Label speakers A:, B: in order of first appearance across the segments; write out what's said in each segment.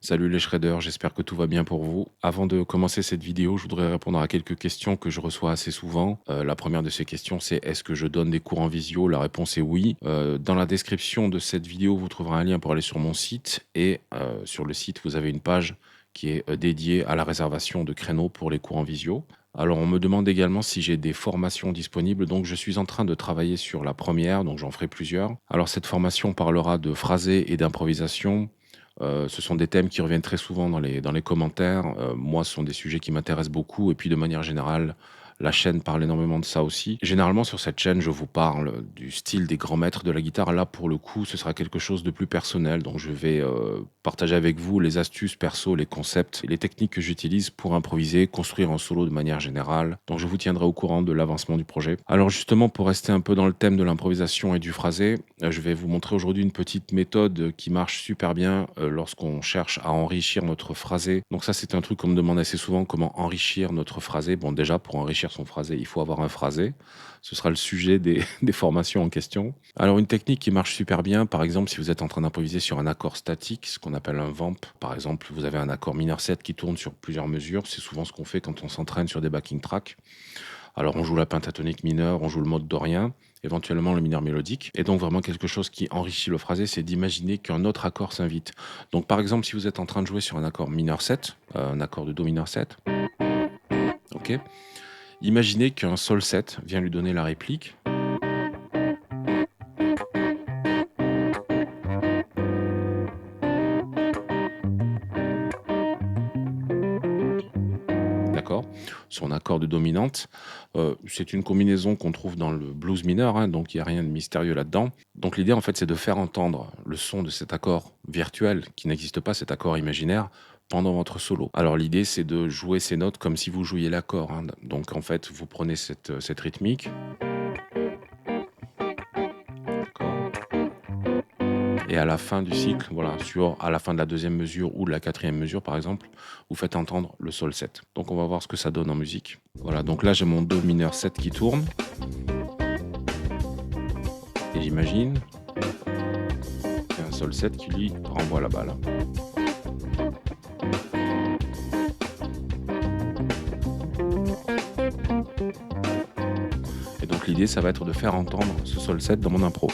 A: Salut les shredders, j'espère que tout va bien pour vous. Avant de commencer cette vidéo, je voudrais répondre à quelques questions que je reçois assez souvent. La première de ces questions, c'est est-ce que je donne des cours en visio? La réponse est oui. Dans la description de cette vidéo, vous trouverez un lien pour aller sur mon site et sur le site, vous avez une page qui est dédiée à la réservation de créneaux pour les cours en visio. Alors, on me demande également si j'ai des formations disponibles. Donc, je suis en train de travailler sur la première, donc j'en ferai plusieurs. Alors, cette formation parlera de phrasé et d'improvisation. Ce sont des thèmes qui reviennent très souvent dans les commentaires. Moi, ce sont des sujets qui m'intéressent beaucoup et puis de manière générale, la chaîne parle énormément de ça aussi. Généralement, sur cette chaîne, je vous parle du style des grands maîtres de la guitare. Là, pour le coup, ce sera quelque chose de plus personnel. Donc, je vais partager avec vous les astuces perso, les concepts et les techniques que j'utilise pour improviser, construire en solo de manière générale. Donc, je vous tiendrai au courant de l'avancement du projet. Alors, justement, pour rester un peu dans le thème de l'improvisation et du phrasé, je vais vous montrer aujourd'hui une petite méthode qui marche super bien lorsqu'on cherche à enrichir notre phrasé. Donc ça, c'est un truc qu'on me demande assez souvent, comment enrichir notre phrasé. Bon, déjà, pour enrichir son phrasé, il faut avoir un phrasé. Ce sera le sujet des, des formations en question. Alors, une technique qui marche super bien, par exemple, si vous êtes en train d'improviser sur un accord statique, ce qu'on appelle un vamp. Par exemple, vous avez un accord mineur 7 qui tourne sur plusieurs mesures. C'est souvent ce qu'on fait quand on s'entraîne sur des backing tracks. Alors, on joue la pentatonique mineure, on joue le mode dorien, éventuellement le mineur mélodique. Et donc, vraiment, quelque chose qui enrichit le phrasé, c'est d'imaginer qu'un autre accord s'invite. Donc, par exemple, si vous êtes en train de jouer sur un accord mineur 7, un accord de Do mineur 7, ok, imaginez qu'un Sol 7 vient lui donner la réplique. D'accord, son accord de dominante. C'est une combinaison qu'on trouve dans le blues mineur, hein, donc il n'y a rien de mystérieux là-dedans. Donc l'idée, en fait, c'est de faire entendre le son de cet accord virtuel, qui n'existe pas, cet accord imaginaire, pendant votre solo. Alors l'idée, c'est de jouer ces notes comme si vous jouiez l'accord, hein. Donc en fait, vous prenez cette rythmique, d'accord, et à la fin du cycle, voilà, à la fin de la deuxième mesure ou de la quatrième mesure, par exemple, vous faites entendre le sol 7. Donc on va voir ce que ça donne en musique. Voilà, donc là j'ai mon Do mineur 7 qui tourne, et j'imagine qu'il y a un sol 7 qui lui renvoie la balle. Et donc l'idée, ça va être de faire entendre ce sol 7 dans mon impro.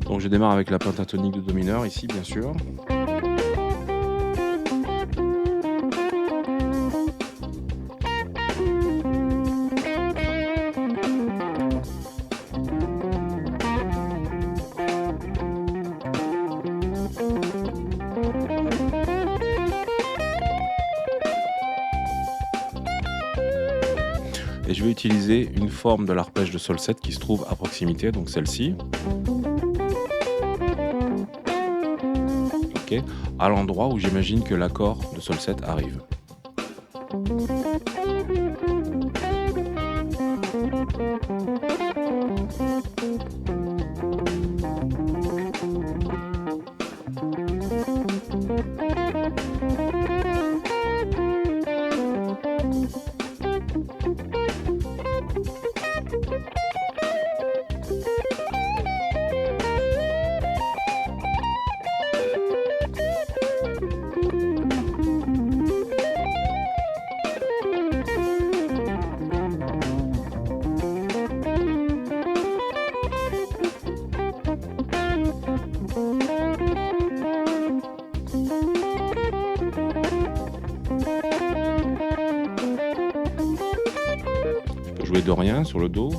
A: Donc je démarre avec la pentatonique de Do mineur ici, bien sûr. Et je vais utiliser une forme de l'arpège de sol 7 qui se trouve à proximité, donc celle-ci. Ok, à l'endroit où j'imagine que l'accord de sol 7 arrive. Je peux jouer dorien sur le Do.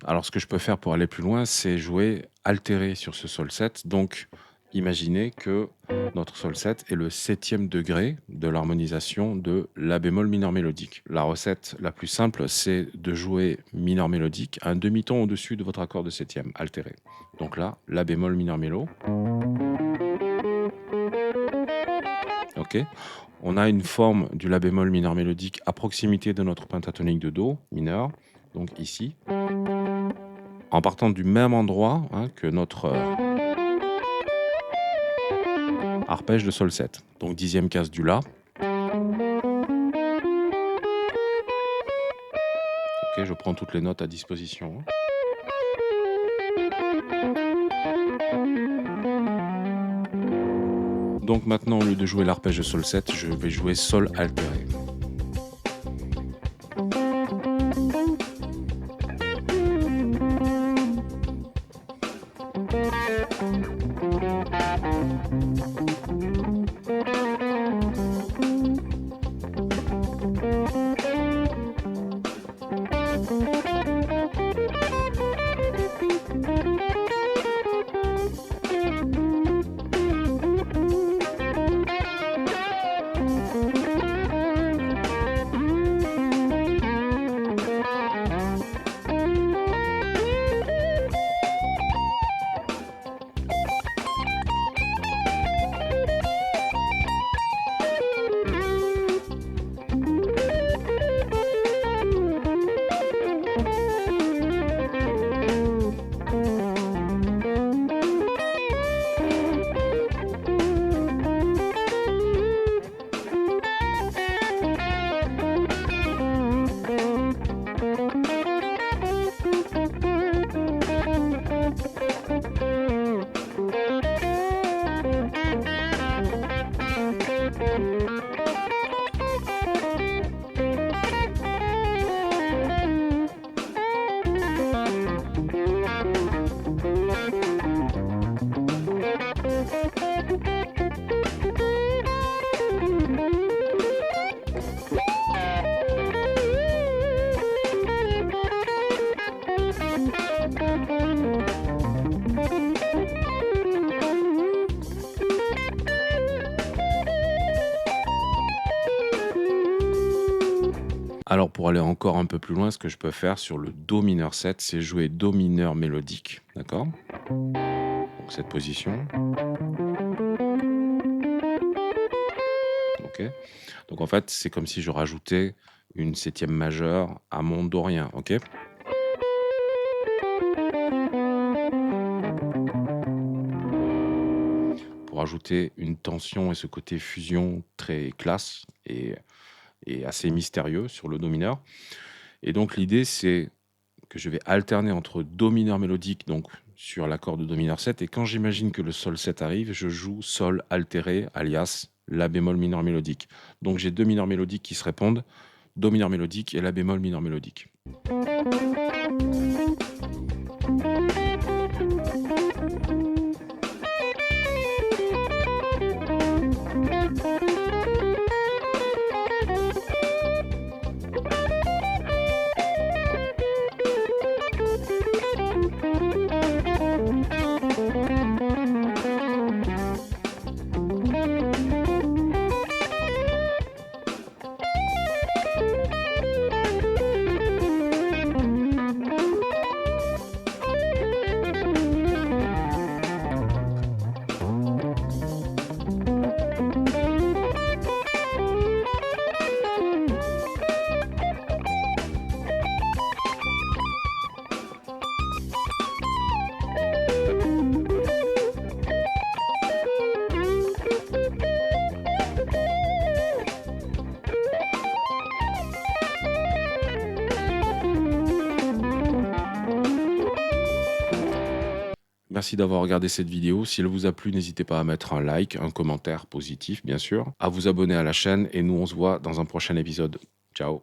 A: Alors, ce que je peux faire pour aller plus loin, c'est jouer altéré sur ce sol 7. Donc, imaginez que notre sol 7 est le 7e degré de l'harmonisation de la bémol mineur mélodique. La recette la plus simple, c'est de jouer mineur mélodique un demi-ton au-dessus de votre accord de 7e altéré. Donc là, la bémol mineur mélo. Ok. On a une forme du la bémol mineur mélodique à proximité de notre pentatonique de do mineur, donc ici, en partant du même endroit que notre arpège de sol 7. Donc 10e case du la. Ok, je prends toutes les notes à disposition. Donc maintenant, au lieu de jouer l'arpège de sol 7, je vais jouer sol altéré. Alors pour aller encore un peu plus loin, ce que je peux faire sur le do mineur 7, c'est jouer do mineur mélodique, d'accord? Donc cette position. Ok. Donc en fait, c'est comme si je rajoutais une 7e majeure à mon dorien, ok? Pour ajouter une tension et ce côté fusion très classe et assez mystérieux sur le do mineur. Et donc l'idée, c'est que je vais alterner entre do mineur mélodique, donc sur l'accord de do mineur 7, et quand j'imagine que le sol 7 arrive, je joue sol altéré, alias la bémol mineur mélodique. Donc j'ai 2 mineurs mélodiques qui se répondent, do mineur mélodique et la bémol mineur mélodique. Merci d'avoir regardé cette vidéo. Si elle vous a plu, n'hésitez pas à mettre un like, un commentaire positif, bien sûr, à vous abonner à la chaîne et nous, on se voit dans un prochain épisode. Ciao!